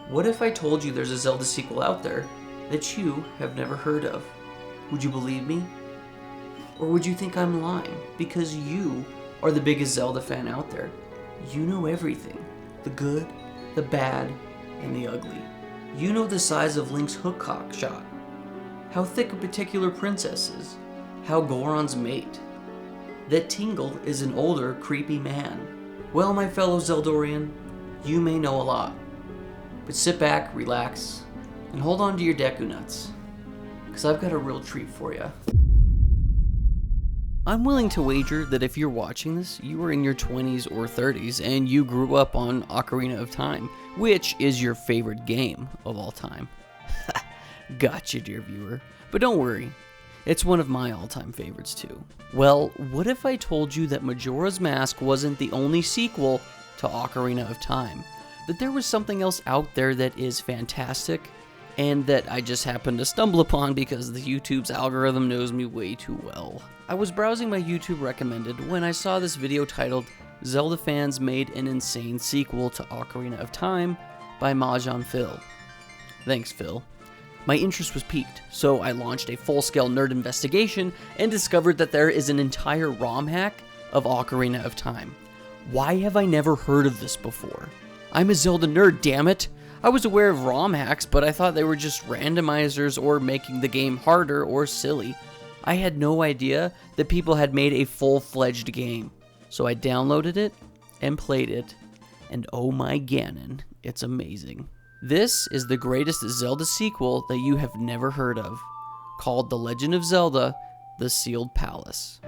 What if I told you there's a Zelda sequel out there that you have never heard of? Would you believe me? Or would you think I'm lying because you are the biggest Zelda fan out there? You know everything. The good, the bad, and the ugly. You know the size of Link's hook shot, how thick a particular princess is, how Goron's mate, that Tingle is an older, creepy man. Well, my fellow Zeldorian, you may know a lot, but sit back, relax, and hold on to your Deku Nuts, because I've got a real treat for you. I'm willing to wager that if you're watching this, you were in your 20s or 30s and you grew up on Ocarina of Time, which is your favorite game of all time. Gotcha, dear viewer. But don't worry, it's one of my all-time favorites too. Well, what if I told you that Majora's Mask wasn't the only sequel to Ocarina of Time? That there was something else out there that is fantastic, and that I just happened to stumble upon because the YouTube's algorithm knows me way too well. I was browsing my YouTube recommended when I saw this video titled Zelda Fans Made an Insane Sequel to Ocarina of Time by Mahjong Phil. Thanks, Phil. My interest was piqued, so I launched a full-scale nerd investigation and discovered that there is an entire ROM hack of Ocarina of Time. Why have I never heard of this before? I'm a Zelda nerd, damn it! I was aware of ROM hacks, but I thought they were just randomizers or making the game harder or silly. I had no idea that people had made a full-fledged game. So I downloaded it and played it, and oh my Ganon, it's amazing. This is the greatest Zelda sequel that you have never heard of, called The Legend of Zelda: The Sealed Palace.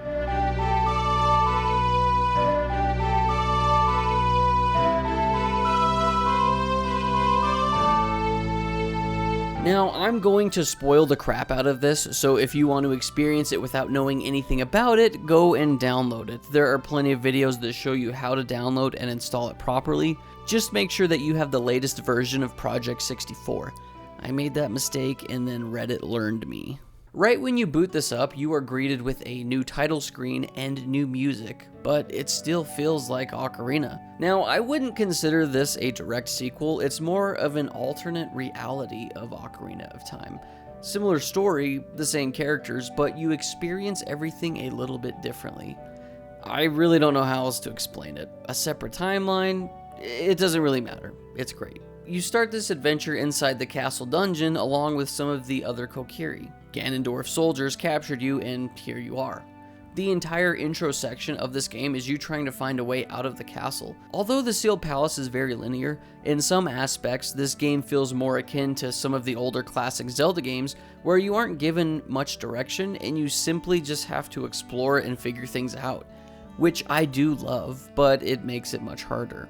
Now, I'm going to spoil the crap out of this, so if you want to experience it without knowing anything about it, go and download it. There are plenty of videos that show you how to download and install it properly. Just make sure that you have the latest version of Project 64. I made that mistake and then Reddit learned me. Right when you boot this up, you are greeted with a new title screen and new music, but it still feels like Ocarina. Now, I wouldn't consider this a direct sequel, it's more of an alternate reality of Ocarina of Time. Similar story, the same characters, but you experience everything a little bit differently. I really don't know how else to explain it. A separate timeline? It doesn't really matter. It's great. You start this adventure inside the castle dungeon along with some of the other Kokiri. Ganondorf soldiers captured you, and here you are. The entire intro section of this game is you trying to find a way out of the castle. Although the Sealed Palace is very linear, in some aspects this game feels more akin to some of the older classic Zelda games where you aren't given much direction and you simply just have to explore and figure things out, which I do love, but it makes it much harder.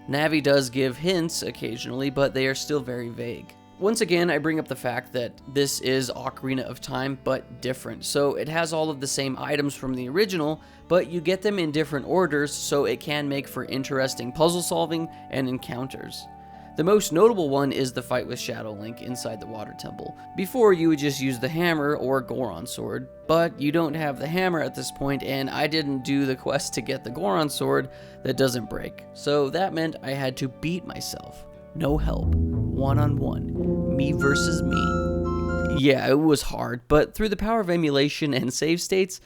Navi does give hints occasionally, but they are still very vague. Once again, I bring up the fact that this is Ocarina of Time, but different. So it has all of the same items from the original, but you get them in different orders, so it can make for interesting puzzle solving and encounters. The most notable one is the fight with Shadow Link inside the water temple. Before, you would just use the hammer or Goron sword, but you don't have the hammer at this point, and I didn't do the quest to get the Goron sword that doesn't break. So that meant I had to beat myself. No help. One-on-one. Me versus me. Yeah, it was hard, but through the power of emulation and save states,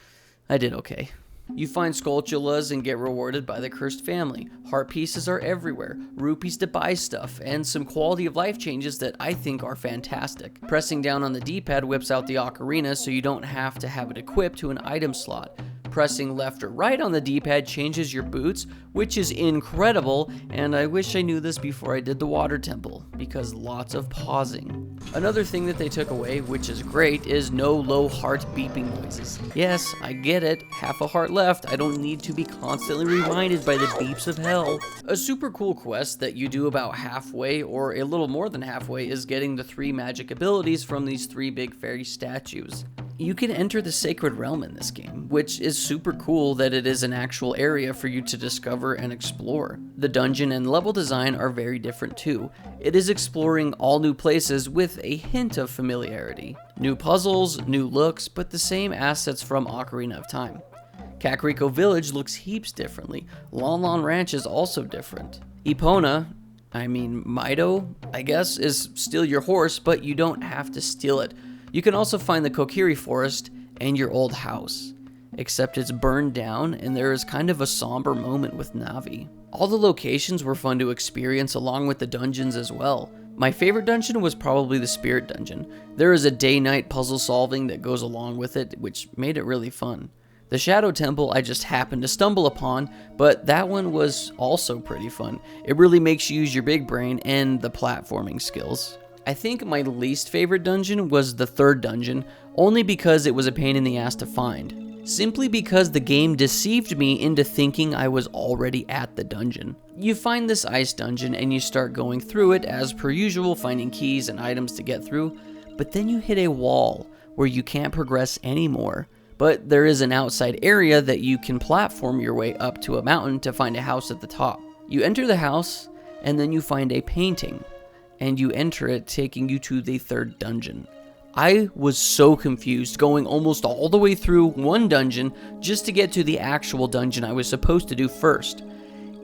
I did okay. You find Skulltulas and get rewarded by the cursed family. Heart pieces are everywhere, rupees to buy stuff, and some quality of life changes that I think are fantastic. Pressing down on the D-pad whips out the ocarina so you don't have to have it equipped to an item slot. Pressing left or right on the D-pad changes your boots, which is incredible, and I wish I knew this before I did the water temple, because lots of pausing. Another thing that they took away, which is great, is no low heart beeping noises. Yes, I get it, half a heart left, I don't need to be constantly reminded by the beeps of hell. A super cool quest that you do about halfway, or a little more than halfway, is getting the 3 magic abilities from these 3 big fairy statues. You can enter the Sacred Realm in this game, which is super cool that it is an actual area for you to discover and explore. The dungeon and level design are very different too. It is exploring all new places with a hint of familiarity. New puzzles, new looks, but the same assets from Ocarina of Time. Kakariko Village looks heaps differently. Lon Lon Ranch is also different. Epona, I mean, Mido, I guess, is steal your horse, but you don't have to steal it. You can also find the Kokiri Forest and your old house, except it's burned down and there is kind of a somber moment with Navi. All the locations were fun to experience along with the dungeons as well. My favorite dungeon was probably the Spirit Dungeon. There is a day-night puzzle solving that goes along with it, which made it really fun. The Shadow Temple I just happened to stumble upon, but that one was also pretty fun. It really makes you use your big brain and the platforming skills. I think my least favorite dungeon was the third dungeon, only because it was a pain in the ass to find. Simply because the game deceived me into thinking I was already at the dungeon. You find this ice dungeon and you start going through it as per usual, finding keys and items to get through, but then you hit a wall where you can't progress anymore. But there is an outside area that you can platform your way up to a mountain to find a house at the top. You enter the house, and then you find a painting, and you enter it, taking you to the third dungeon. I was so confused, going almost all the way through one dungeon just to get to the actual dungeon I was supposed to do first.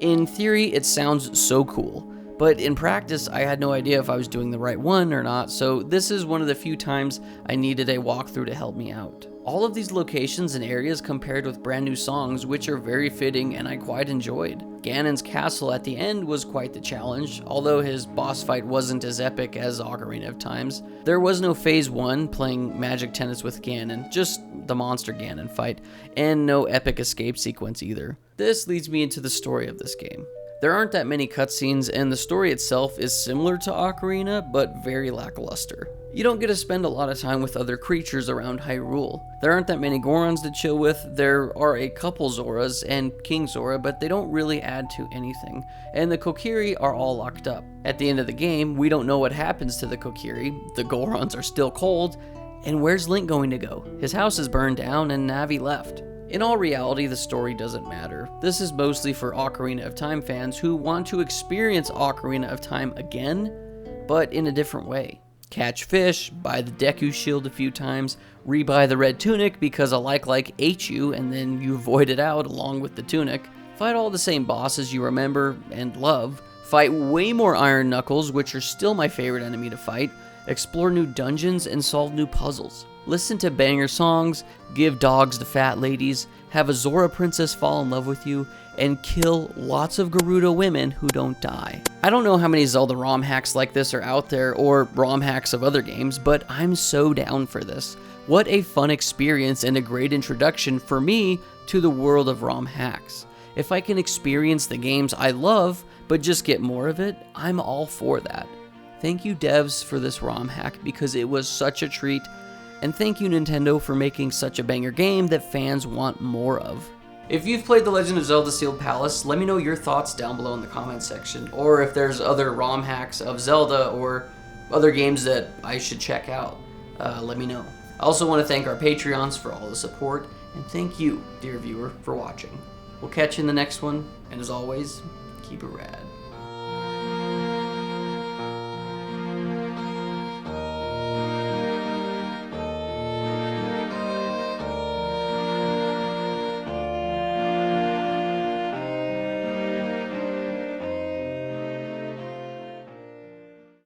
In theory, it sounds so cool, but in practice, I had no idea if I was doing the right one or not, so this is one of the few times I needed a walkthrough to help me out. All of these locations and areas compared with brand new songs, which are very fitting and I quite enjoyed. Ganon's castle at the end was quite the challenge, although his boss fight wasn't as epic as Ocarina of Time's. There was no Phase 1 playing Magic Tennis with Ganon, just the monster Ganon fight, and no epic escape sequence either. This leads me into the story of this game. There aren't that many cutscenes, and the story itself is similar to Ocarina, but very lackluster. You don't get to spend a lot of time with other creatures around Hyrule. There aren't that many Gorons to chill with, there are a couple Zoras and King Zora, but they don't really add to anything, and the Kokiri are all locked up. At the end of the game, we don't know what happens to the Kokiri, the Gorons are still cold, and where's Link going to go? His house is burned down and Navi left. In all reality, the story doesn't matter. This is mostly for Ocarina of Time fans who want to experience Ocarina of Time again, but in a different way. Catch fish, buy the Deku Shield a few times, rebuy the red tunic because a like ate you and then you voided out along with the tunic, fight all the same bosses you remember and love, fight way more Iron Knuckles, which are still my favorite enemy to fight, explore new dungeons, and solve new puzzles. Listen to banger songs, give dogs to fat ladies, have a Zora princess fall in love with you, and kill lots of Gerudo women who don't die. I don't know how many Zelda ROM hacks like this are out there, or ROM hacks of other games, but I'm so down for this. What a fun experience and a great introduction for me to the world of ROM hacks. If I can experience the games I love, but just get more of it, I'm all for that. Thank you devs for this ROM hack because it was such a treat. And thank you Nintendo for making such a banger game that fans want more of. If you've played The Legend of Zelda Sealed Palace, let me know your thoughts down below in the comments section, or if there's other ROM hacks of Zelda or other games that I should check out, let me know. I also want to thank our Patreons for all the support, and thank you, dear viewer, for watching. We'll catch you in the next one, and as always, keep it rad.